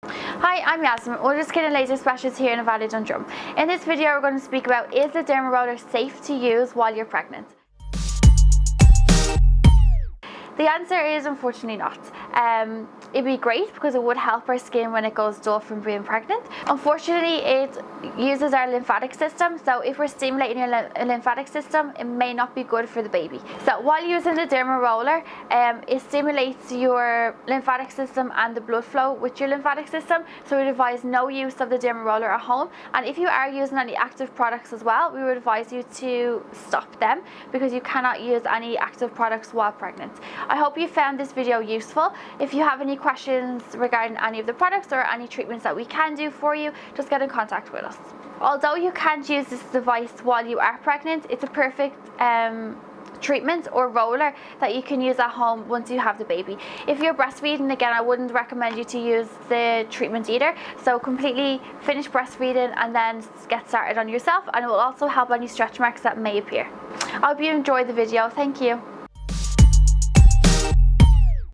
Hi, I'm Yasmin, ultra skin and laser specialist here in Havana Digital Media. In this video we're going to speak about, is the Derma roller safe to use while you're pregnant? The answer is unfortunately not. It'd be great because it would help our skin when it goes dull from being pregnant. Unfortunately, it uses our lymphatic system, so if we're stimulating your lymphatic system, it may not be good for the baby. So while using the Derma roller, it stimulates your lymphatic system and the blood flow with your lymphatic system, so we advise no use of the Derma roller at home. And if you are using any active products as well, we would advise you to stop them because you cannot use any active products while pregnant. I hope you found this video useful. If you have any questions regarding any of the products or any treatments that we can do for you, just get in contact with us. Although you can't use this device while you are pregnant, it's a perfect treatment or roller that you can use at home once you have the baby. If you're breastfeeding, again, I wouldn't recommend you to use the treatment either. So completely finish breastfeeding and then get started on yourself, and it will also help any stretch marks that may appear. I hope you enjoyed the video. Thank you.